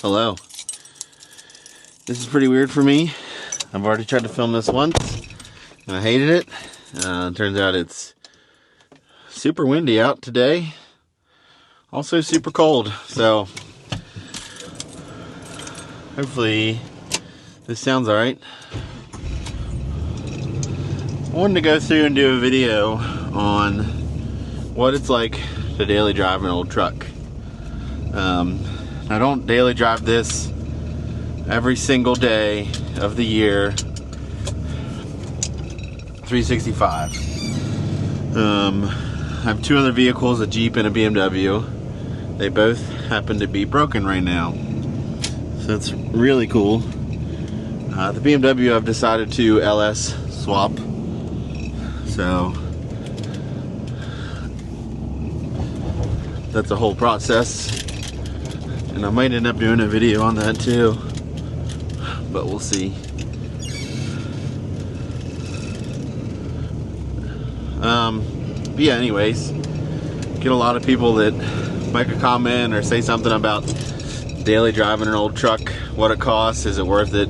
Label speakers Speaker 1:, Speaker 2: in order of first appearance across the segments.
Speaker 1: Hello. This is pretty weird for me. I've already tried to film this once and I hated it. Turns out it's super windy out today. Also super cold. So hopefully this sounds alright. I wanted to go through and do a video on what it's like to daily drive an old truck. I don't daily drive this every single day of the year, 365. I have two other vehicles, a Jeep and a BMW. They both happen to be broken right now, so it's really cool. The BMW I've decided to LS swap, so that's a whole process. And I might end up doing a video on that too, but we'll see. Yeah, anyways, get a lot of people that make a comment or say something about daily driving an old truck, what it costs, is it worth it?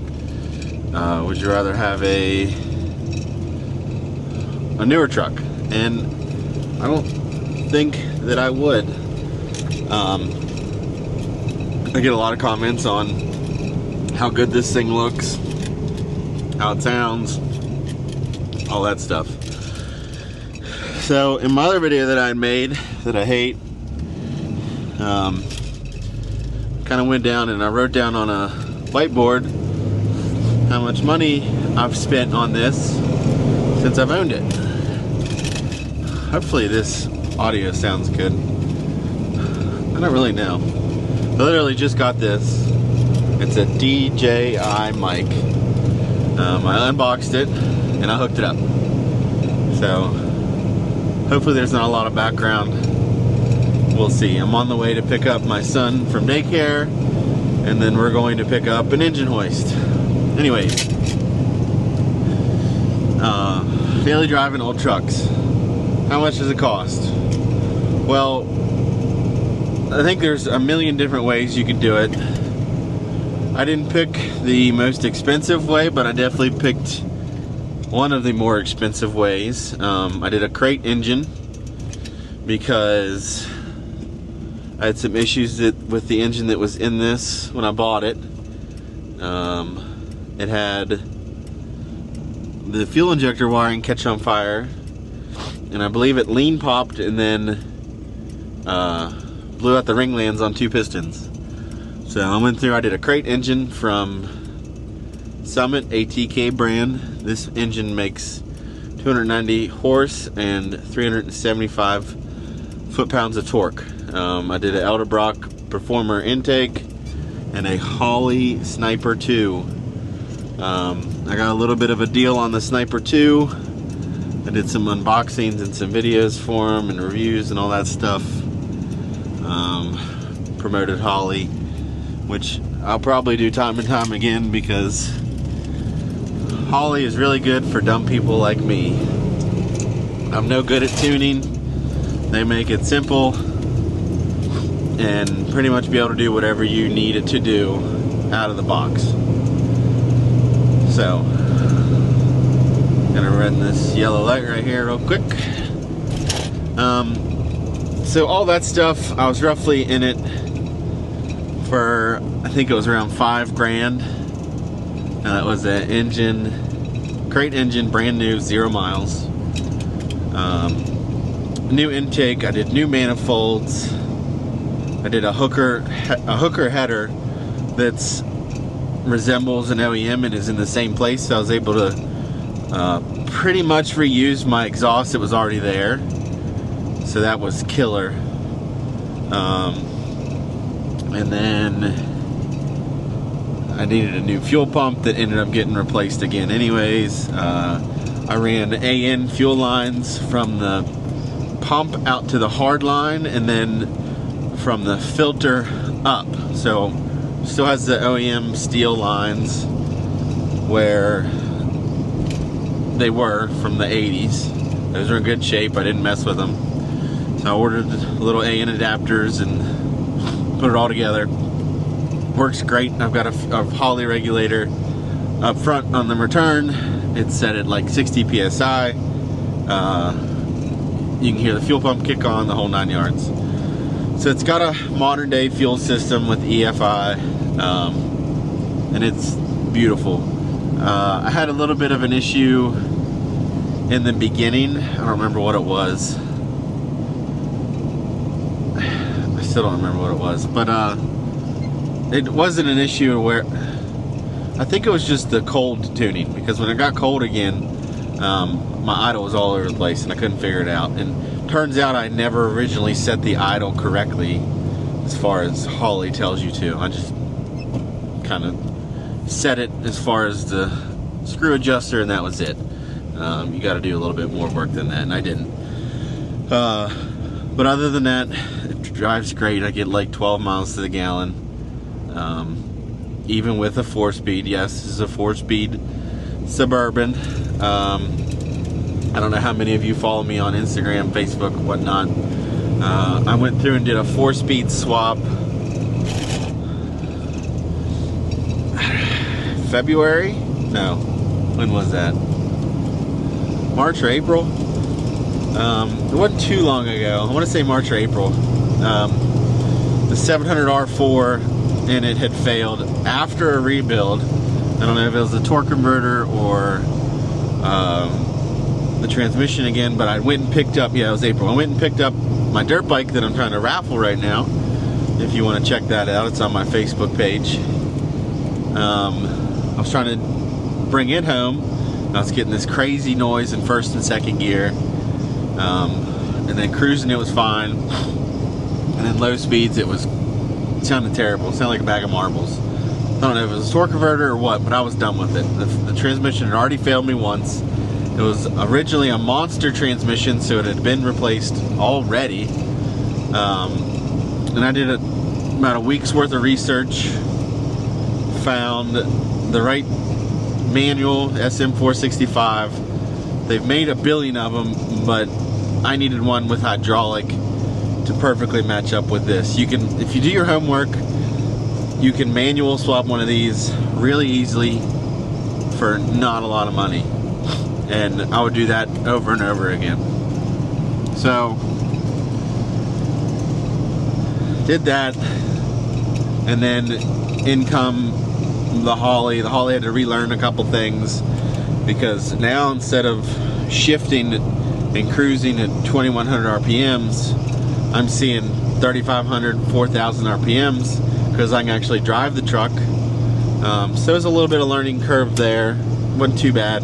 Speaker 1: Would you rather have a newer truck? And I don't think that I would. I get a lot of comments on how good this thing looks, how it sounds, all that stuff. So in my other video that I made that I hate, kind of went down and I wrote down on a whiteboard how much money I've spent on this since I've owned it. Hopefully this audio sounds good. I don't really know. I literally just got this. It's a DJI mic. I unboxed it and I hooked it up. So hopefully there's not a lot of background. We'll see. I'm on the way to pick up my son from daycare, and then we're going to pick up an engine hoist. Anyways, daily driving old trucks. How much does it cost? Well, I think there's a million different ways you could do it. I didn't pick the most expensive way, but I definitely picked one of the more expensive ways. I did a crate engine because I had some issues with the engine that was in this when I bought it. It had the fuel injector wiring catch on fire, and I believe it lean popped and then blew out the ring lands on two pistons. So I went through, I did a crate engine from Summit, ATK brand. This engine makes 290 horse and 375 foot-pounds of torque. I did an Edelbrock Performer intake and a Holley Sniper 2. I got a little bit of a deal on the Sniper 2. I did some unboxings and some videos for them and reviews and all that stuff. Promoted Holley, which I'll probably do time and time again because Holley is really good for dumb people like me. I'm no good at tuning. They make it simple and pretty much be able to do whatever you need it to do out of the box. So, gonna run this yellow light right here real quick. So all that stuff, I was roughly in it for, I think it was around $5,000. That was an engine, crate engine, brand new, 0 miles. New intake. I did new manifolds. I did a hooker header that's resembles an OEM and is in the same place. So I was able to pretty much reuse my exhaust that was already there. So that was killer. And then I needed a new fuel pump that ended up getting replaced again anyways. I ran AN fuel lines from the pump out to the hard line and then from the filter up. So still has the OEM steel lines where they were from the 80s. Those are in good shape. I didn't mess with them. So I ordered little AN adapters and put it all together. Works great. I've got a Holley regulator up front on the return. It's set at like 60 psi. You can hear the fuel pump kick on, the whole 9 yards. So it's got a modern day fuel system with EFI, and it's beautiful. I had a little bit of an issue in the beginning. I don't remember what it was. I still don't remember what it was, but it wasn't an issue where, I think it was just the cold tuning, because when it got cold again, my idle was all over the place and I couldn't figure it out. And turns out I never originally set the idle correctly as far as Holley tells you to. I just kind of set it as far as the screw adjuster, and that was it. You got to do a little bit more work than that, and I didn't. But other than that, it drives great. I get like 12 miles to the gallon, even with a 4-speed. Yes, this is a 4-speed Suburban. I don't know how many of you follow me on Instagram, Facebook, whatnot. I went through and did a 4-speed swap February? No. When was that? March or April? It wasn't too long ago. I want to say March or April. The 700R4, and it had failed after a rebuild. I don't know if it was the torque converter or the transmission again, but I went and picked up, yeah, it was April. I went and picked up my dirt bike that I'm trying to raffle right now. If you want to check that out, it's on my Facebook page. I was trying to bring it home. I was getting this crazy noise in first and second gear. And then cruising, it was fine. And then low speeds, it sounded terrible. It sounded like a bag of marbles. I don't know if it was a torque converter or what, but I was done with it. The transmission had already failed me once. It was originally a monster transmission, so it had been replaced already. And I did about a week's worth of research, found the right manual SM465. They've made a billion of them, but I needed one with hydraulic to perfectly match up with this. You can, if you do your homework, you can manual swap one of these really easily for not a lot of money. And I would do that over and over again. So, did that, and then in come the Holley. The Holley had to relearn a couple things, because now instead of shifting and cruising at 2100 RPMs, I'm seeing 3500, 4000 RPMs, because I can actually drive the truck. So there's a little bit of learning curve there. Wasn't too bad.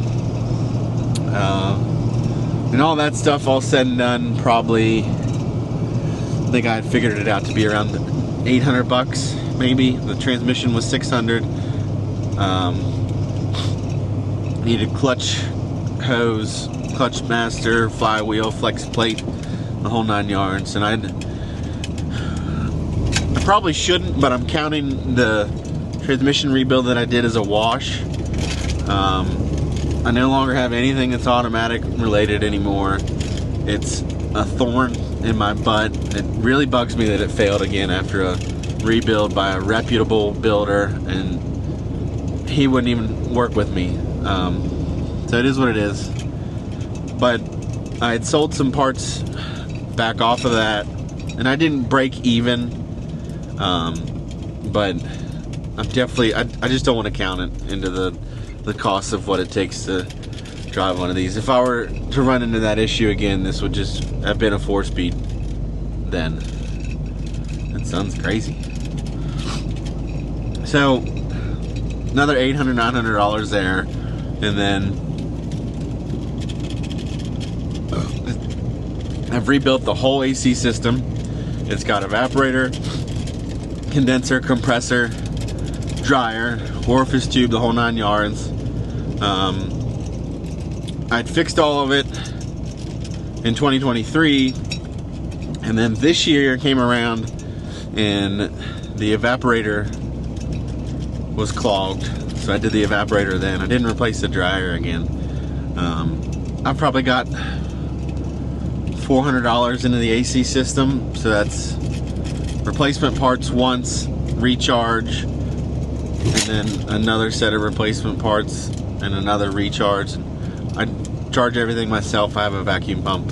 Speaker 1: And all that stuff all said and done, probably, I think I had figured it out to be around 800 bucks, maybe. The transmission was 600. Needed clutch hose, clutch master, flywheel, flex plate, the whole 9 yards. And I probably shouldn't, but I'm counting the transmission rebuild that I did as a wash. I no longer have anything that's automatic related anymore. It's a thorn in my butt. It really bugs me that it failed again after a rebuild by a reputable builder, and he wouldn't even work with me. So it is what it is. But I had sold some parts back off of that, and I didn't break even. But I'm definitely, I just don't want to count it into the cost of what it takes to drive one of these. If I were to run into that issue again, this would just have been a 4-speed then. That sounds crazy. So another $800, $900 there, and then I've rebuilt the whole AC system. It's got evaporator, condenser, compressor, dryer, orifice tube, the whole 9 yards. I'd fixed all of it in 2023, and then this year came around and the evaporator was clogged, so I did the evaporator then. I didn't replace the dryer again. I've probably got $400 into the AC system, so that's replacement parts once, recharge, and then another set of replacement parts and another recharge. I charge everything myself. I have a vacuum pump,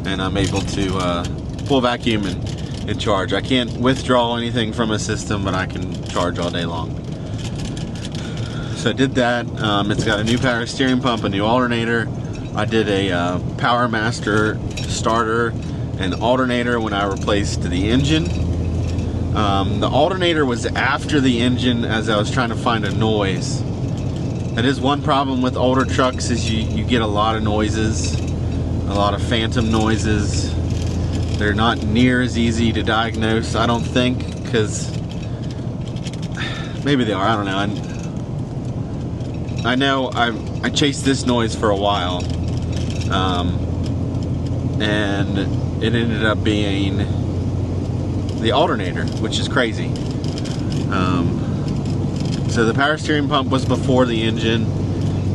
Speaker 1: and I'm able to pull vacuum and charge. I can't withdraw anything from a system, but I can charge all day long. So I did that. It's got a new power steering pump, a new alternator. I did a Power Master starter and alternator when I replaced the engine. The alternator was after the engine, as I was trying to find a noise. That is one problem with older trucks, is you get a lot of noises, a lot of phantom noises. They're not near as easy to diagnose, I don't think, because maybe they are, I don't know. I know I chased this noise for a while, and it ended up being the alternator, which is crazy. So the power steering pump was before the engine,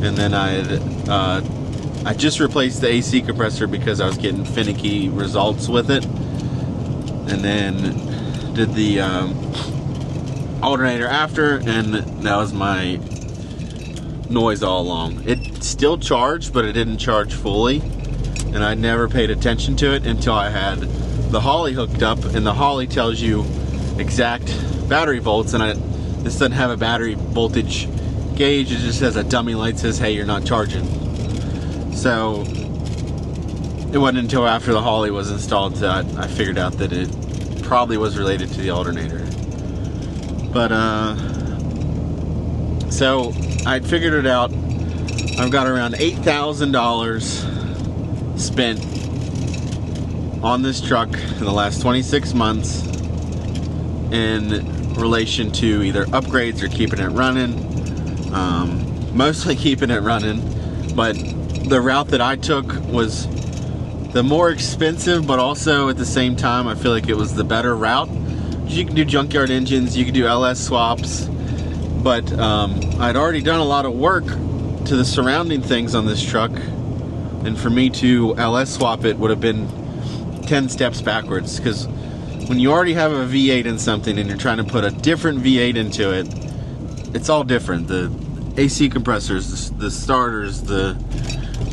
Speaker 1: and then I just replaced the AC compressor because I was getting finicky results with it, and then did the alternator after, and that was my noise all along. It still charged, but it didn't charge fully, and I never paid attention to it until I had the Holley hooked up, and the Holley tells you exact battery volts, and this doesn't have a battery voltage gauge. It just has a dummy light that says, hey, you're not charging. So it wasn't until after the Holley was installed that I figured out that it probably was related to the alternator. But so I figured it out. I've got around $8,000 spent on this truck in the last 26 months in relation to either upgrades or keeping it running. Mostly keeping it running, but the route that I took was the more expensive, but also at the same time I feel like it was the better route. You can do junkyard engines, you can do LS swaps, but I'd already done a lot of work to the surrounding things on this truck, and for me to LS swap it would have been 10 steps backwards, because when you already have a V8 in something and you're trying to put a different V8 into it, it's all different. The AC compressors, the starters, the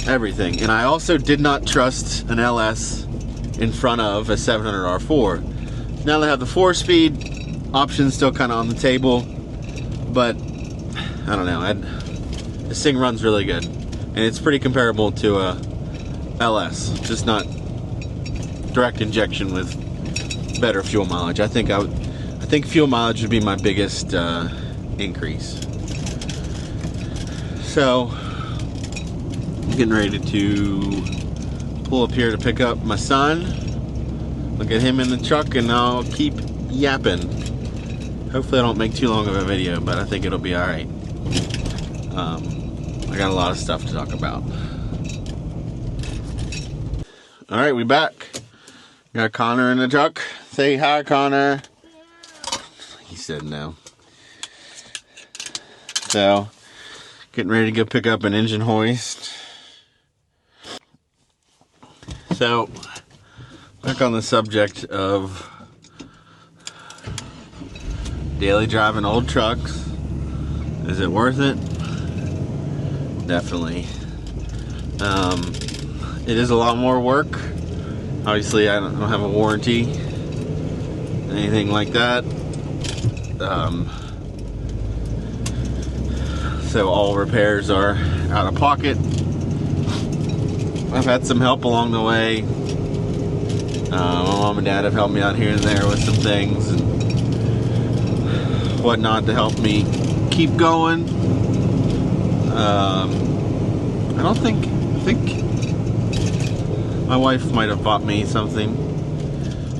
Speaker 1: everything. And I also did not trust an LS in front of a 700 R4. Now they have the 4-speed option still kind of on the table, but I don't know. This thing runs really good, and it's pretty comparable to a LS, just not direct injection with better fuel mileage. I think fuel mileage would be my biggest increase. So getting ready to pull up here to pick up my son. Look at him in the truck, and I'll keep yapping. Hopefully I don't make too long of a video, but I think it'll be all right. I got a lot of stuff to talk about. All right, we back. Got Connor in the truck. Say hi, Connor. He said no. So, getting ready to go pick up an engine hoist. So, back on the subject of daily driving old trucks. Is it worth it? Definitely. It is a lot more work. Obviously, I don't have a warranty, anything like that. So all repairs are out of pocket. I've had some help along the way. My mom and dad have helped me out here and there with some things and whatnot to help me keep going. I think my wife might have bought me something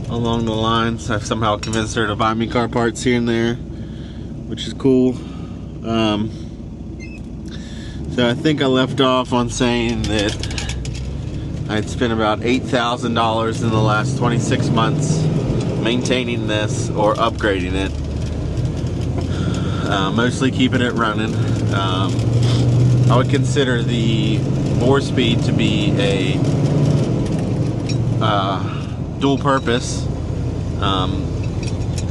Speaker 1: along the lines. I've somehow convinced her to buy me car parts here and there, which is cool. So I think I left off on saying that I'd spent about $8,000 in the last 26 months maintaining this or upgrading it. Mostly keeping it running. I would consider the 4-speed to be a dual purpose.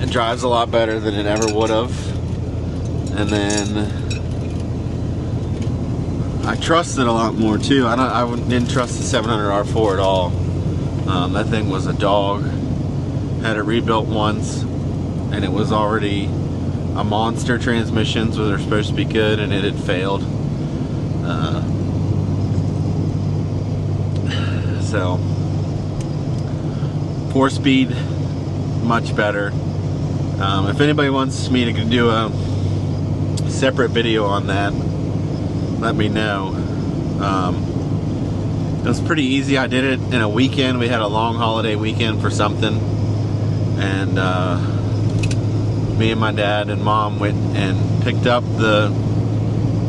Speaker 1: It drives a lot better than it ever would have. And then I trust it a lot more too. I didn't trust the 700 R4 at all. That thing was a dog. Had it rebuilt once, and it was already a monster transmission, so they're supposed to be good, and it had failed. So 4-speed, much better. If anybody wants me to do a separate video on that, let me know. It was pretty easy. I did it in a weekend. We had a long holiday weekend for something, and me and my dad and mom went and picked up the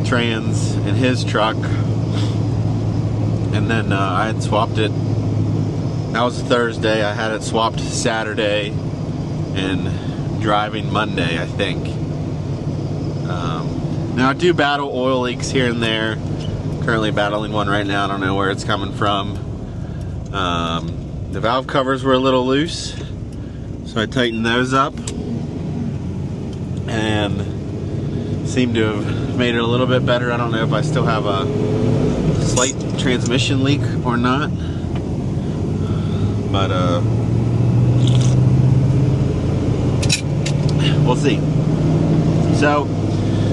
Speaker 1: trans in his truck, and then I had swapped it. That was Thursday. I had it swapped Saturday and driving Monday, I think. Now I do battle oil leaks here and there. Currently battling one right now. I don't know where it's coming from. The valve covers were a little loose, so I tightened those up and seemed to have made it a little bit better. I don't know if I still have a slight transmission leak or not, but we'll see. So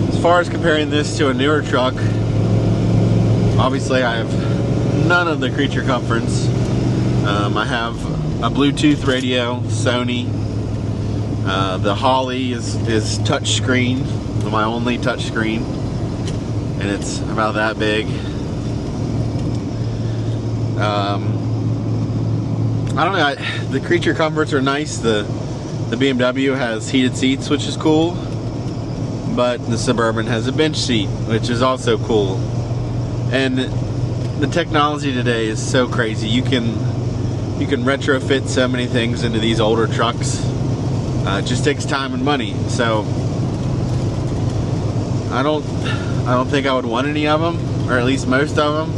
Speaker 1: as far as comparing this to a newer truck, obviously I have none of the creature comforts. I have a Bluetooth radio, Sony. The Holly is touch screen, my only touch screen, and it's about that big. I don't know, the creature comforts are nice. The BMW has heated seats, which is cool, but the Suburban has a bench seat, which is also cool. And the technology today is so crazy. You can retrofit so many things into these older trucks. It just takes time and money. So I don't think I would want any of them, or at least most of them.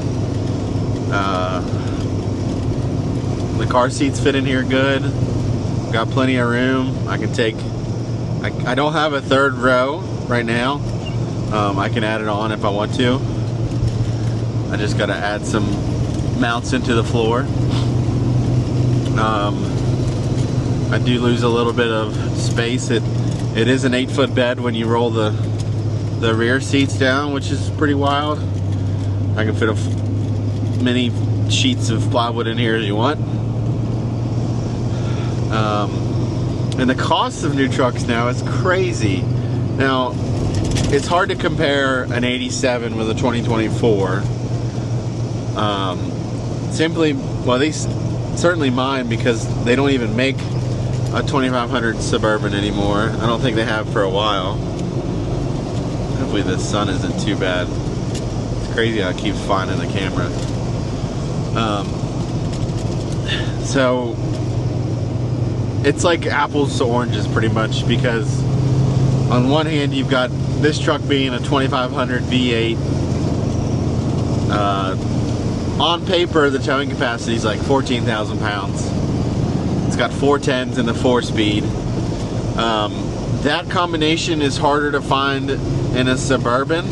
Speaker 1: The car seats fit in here good. Got plenty of room. I can take. I don't have a third row right now. I can add it on if I want to. I just got to add some mounts into the floor. I do lose a little bit of space. It is an 8-foot bed when you roll the rear seats down, which is pretty wild. I can fit many sheets of plywood in here as you want. And the cost of new trucks now is crazy. Now, it's hard to compare an 87 with a 2024. Well, these certainly mine, because they don't even make a 2500 Suburban anymore. I don't think they have for a while. Hopefully the sun isn't too bad. It's crazy how it keeps finding the camera. So it's like apples to oranges pretty much, because on one hand you've got this truck being a 2500 V8. On paper, the towing capacity is like 14,000 pounds. It's got 410s and the 4-speed. That combination is harder to find in a Suburban.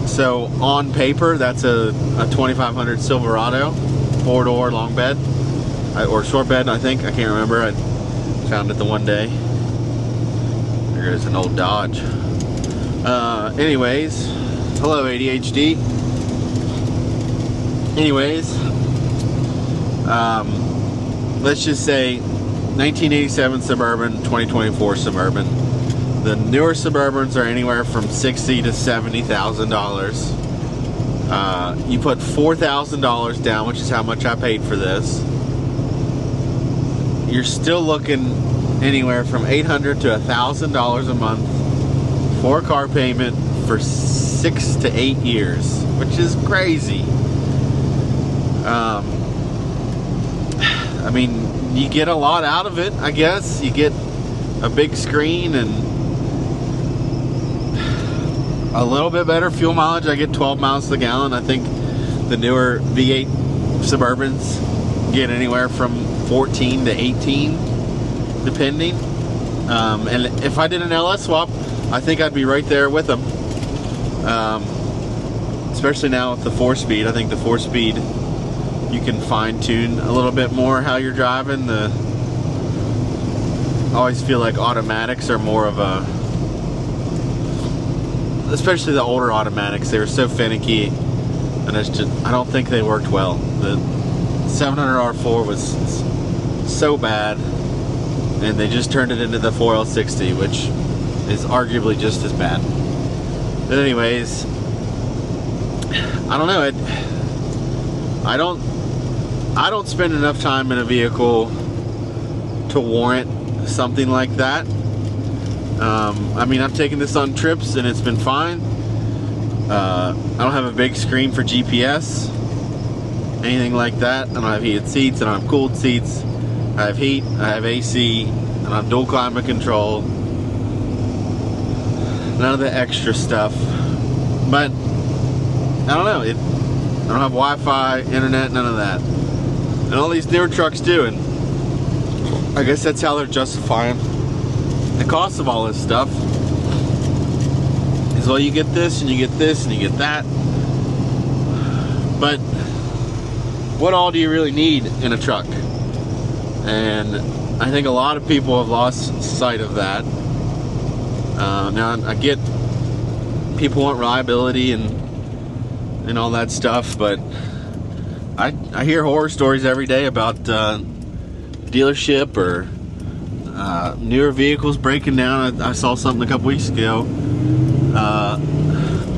Speaker 1: So on paper, that's a 2500 Silverado, 4-door long bed, or short bed, I think. I can't remember. I found it the one day. There's an old Dodge. Anyways, hello ADHD. Anyways, let's just say 1987 Suburban, 2024 Suburban. The newer Suburbans are anywhere from $60,000 to $70,000. You put $4,000 down, which is how much I paid for this. You're still looking anywhere from $800 to $1,000 a month for a car payment for 6 to 8 years, which is crazy. I mean, you get a lot out of it, I guess. You get a big screen and a little bit better fuel mileage. I get 12 miles to the gallon. I think the newer V8 Suburbans get anywhere from 14 to 18, depending. And if I did an LS swap, I think I'd be right there with them. Especially now with the 4-speed. I think the 4-speed, you can fine tune a little bit more how you're driving. I always feel like automatics are more of a, especially the older automatics, they were so finicky, and I don't think they worked well. The 700R4 was so bad, and they just turned it into the 4L60, which is arguably just as bad. But anyways, I don't know. I don't spend enough time in a vehicle to warrant something like that. I mean, I've taken this on trips and it's been fine. I don't have a big screen for GPS, anything like that. I don't have heated seats, I don't have cooled seats. I have heat, I have AC, and I have dual climate control. None of the extra stuff. But I don't know. I don't have Wi-Fi, internet, none of that. And all these newer trucks do, and I guess that's how they're justifying the cost of all this stuff. Is, well, you get this, and you get this, and you get that. But what all do you really need in a truck? And I think a lot of people have lost sight of that. Now, I get people want reliability and all that stuff, but I hear horror stories every day about dealership or newer vehicles breaking down. I saw something a couple weeks ago.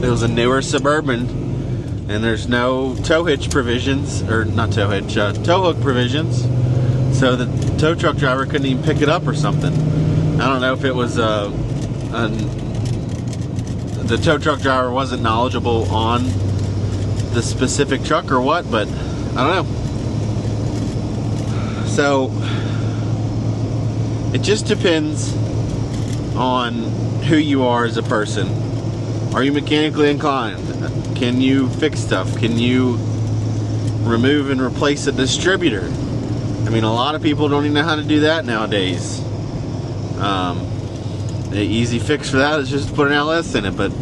Speaker 1: It was a newer Suburban, and there's no tow hitch provisions, or not tow hitch, tow hook provisions. So the tow truck driver couldn't even pick it up or something. I don't know if it was the tow truck driver wasn't knowledgeable on the specific truck or what, but I don't know. So it just depends on who you are as a person. Are you mechanically inclined? Can you fix stuff? Can you remove and replace a distributor? I mean, a lot of people don't even know how to do that nowadays. The easy fix for that is just to put an LS in it, but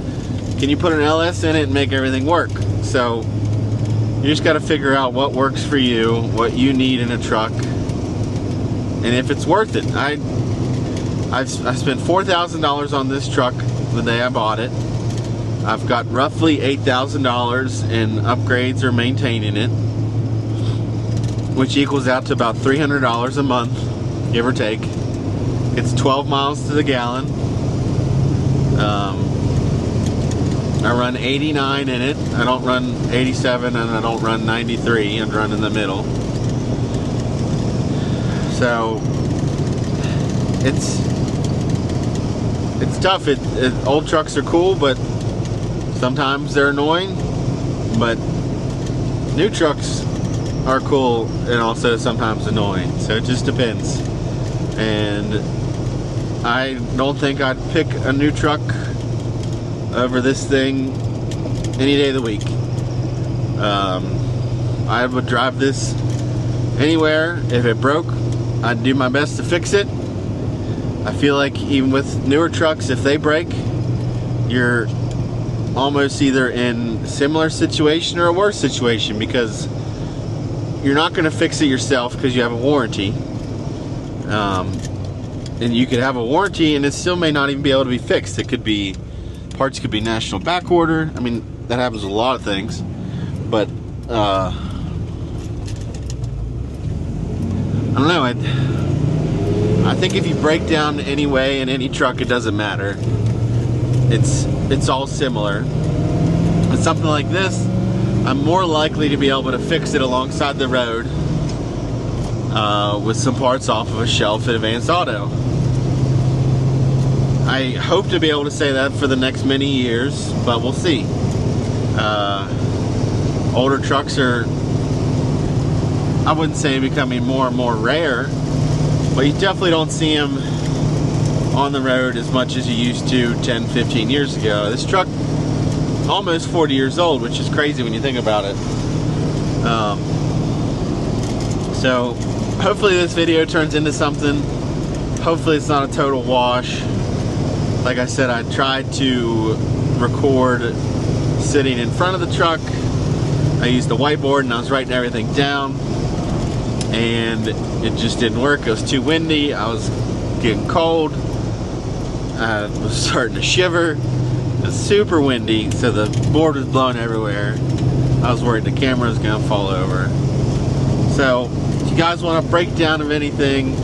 Speaker 1: can you put an LS in it and make everything work? So you just got to figure out what works for you, what you need in a truck, and if it's worth it. I spent $4,000 on this truck the day I bought it. I've got roughly $8,000 in upgrades or maintaining it, which equals out to about $300 a month, give or take. It's 12 miles to the gallon. I run 89 in it. I don't run 87 and I don't run 93. I run in the middle. So it's tough. Old trucks are cool, but sometimes they're annoying. But new trucks are cool and also sometimes annoying. So it just depends. And I don't think I'd pick a new truck over this thing any day of the week. I would drive this anywhere. If it broke, I'd do my best to fix it. I feel like even with newer trucks, if they break, you're almost either in a similar situation or a worse situation, because you're not going to fix it yourself because you have a warranty. And you could have a warranty and it still may not even be able to be fixed. It could be, parts could be national back order. I mean, that happens with a lot of things. But I don't know. I think if you break down anyway in any truck, it doesn't matter. It's all similar. With something like this, I'm more likely to be able to fix it alongside the road with some parts off of a shelf at Advanced Auto. I hope to be able to say that for the next many years, but we'll see. Older trucks are, I wouldn't say becoming more and more rare, but you definitely don't see them on the road as much as you used to 10, 15 years ago. This truck, almost 40 years old, which is crazy when you think about it. So hopefully this video turns into something. Hopefully it's not a total wash. Like I said, I tried to record sitting in front of the truck. I used the whiteboard and I was writing everything down, and it just didn't work. It was too windy. I was getting cold. I was starting to shiver. It was super windy, so the board was blowing everywhere. I was worried the camera was gonna fall over. So if you guys want a breakdown of anything,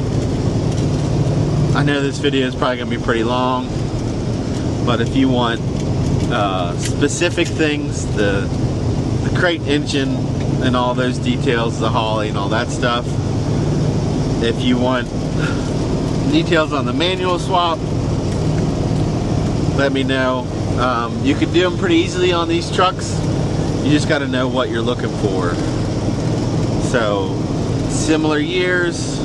Speaker 1: I know this video is probably gonna be pretty long, but if you want specific things, the crate engine and all those details, the Holley and all that stuff, if you want details on the manual swap, let me know. You can do them pretty easily on these trucks. You just got to know what you're looking for. So similar years,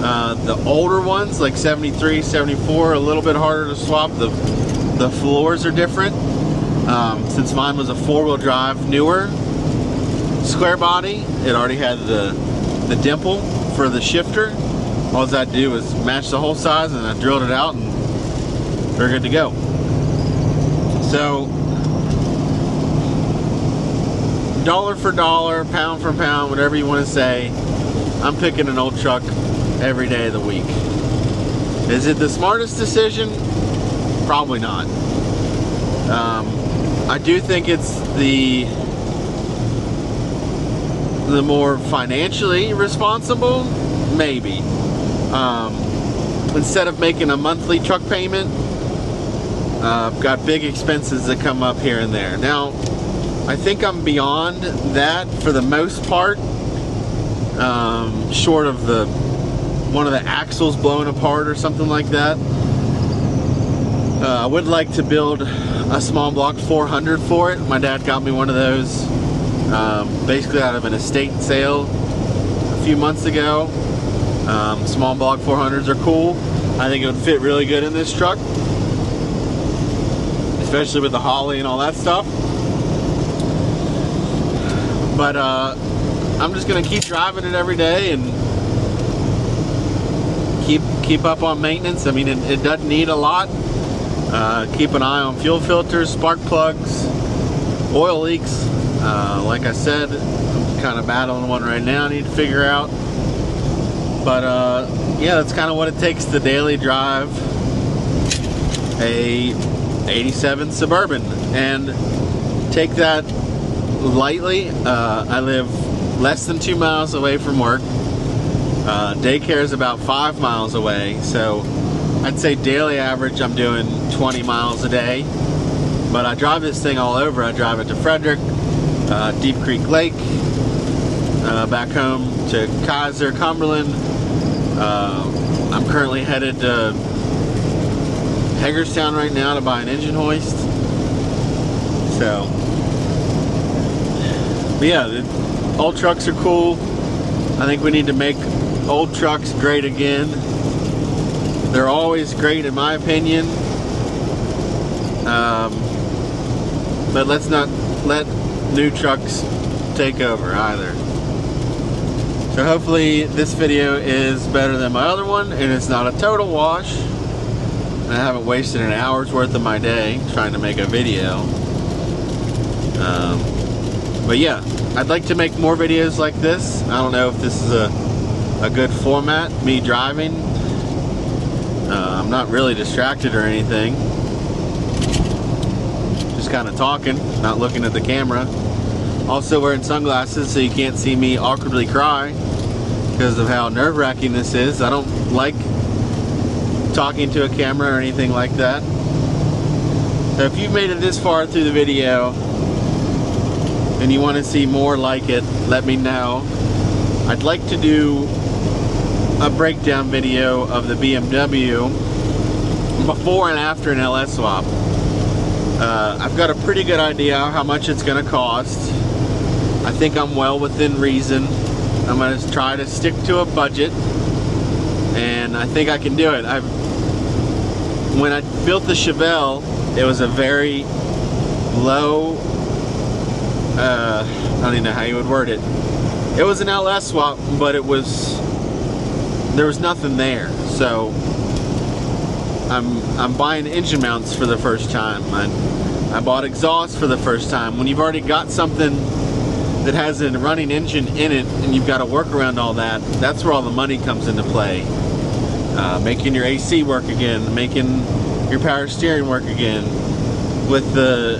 Speaker 1: the older ones like 73, 74, a little bit harder to swap. The floors are different. Since mine was a 4-wheel drive, newer, square body, it already had the dimple for the shifter. All I had to do was match the hole size, and I drilled it out, and we're good to go. So dollar for dollar, pound for pound, whatever you want to say, I'm picking an old truck every day of the week. Is it the smartest decision? Probably not. I do think it's the more financially responsible, maybe. Instead of making a monthly truck payment, I've got big expenses that come up here and there. Now, I think I'm beyond that for the most part, short of one of the axles blowing apart or something like that. I would like to build a small block 400 for it. My dad got me one of those basically out of an estate sale a few months ago. Small block 400s are cool. I think it would fit really good in this truck, especially with the Holley and all that stuff. But I'm just gonna keep driving it every day and keep up on maintenance. I mean, it doesn't need a lot. Keep an eye on fuel filters, spark plugs, oil leaks. Like I said, I'm kind of battling one right now I need to figure out. But yeah, that's kind of what it takes to daily drive a 87 Suburban. And take that lightly. I live less than 2 miles away from work. Daycare is about 5 miles away, so I'd say daily average I'm doing 20 miles a day. But I drive this thing all over. I drive it to Frederick, Deep Creek Lake, back home to Kaiser, Cumberland. I'm currently headed to Hagerstown right now to buy an engine hoist. So, but yeah, old trucks are cool. I think we need to make old trucks great again. They're always great in my opinion. But let's not let new trucks take over either. So hopefully this video is better than my other one and it's not a total wash. And I haven't wasted an hour's worth of my day trying to make a video. But yeah, I'd like to make more videos like this. I don't know if this is a good format, me driving. I'm not really distracted or anything. Just kind of talking, not looking at the camera. Also wearing sunglasses so you can't see me awkwardly cry because of how nerve-wracking this is. I don't like talking to a camera or anything like that. So if you've made it this far through the video and you want to see more like it, let me know. I'd like to do a breakdown video of the BMW before and after an LS swap. I've got a pretty good idea how much it's going to cost. I think I'm well within reason. I'm going to try to stick to a budget, and I think I can do it. When I built the Chevelle, it was a very low, I don't even know how you would word it. It was an LS swap, but there was nothing there. So I'm buying engine mounts for the first time. I bought exhaust for the first time. When you've already got something that has a running engine in it and you've got to work around all that, that's where all the money comes into play. Making your AC work again, making your power steering work again. With the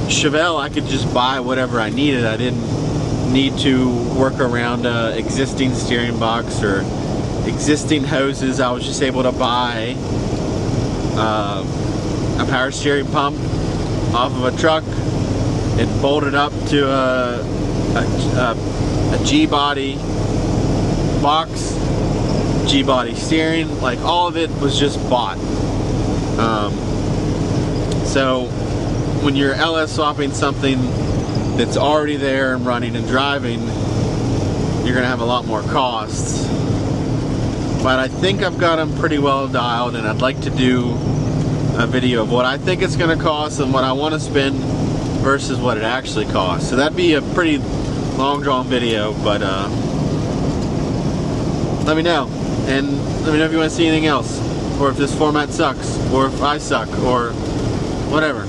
Speaker 1: Chevelle, I could just buy whatever I needed. I didn't need to work around existing steering box or existing hoses. I was just able to buy a power steering pump off of a truck and bolt it up to a G-body box, G-body steering. Like, all of it was just bought. So when you're LS swapping something that's already there and running and driving, you're gonna have a lot more costs. But I think I've got them pretty well dialed, and I'd like to do a video of what I think it's gonna cost and what I want to spend versus what it actually costs. So that'd be a pretty long drawn video, but let me know. And let me know if you want to see anything else, or if this format sucks, or if I suck, or whatever.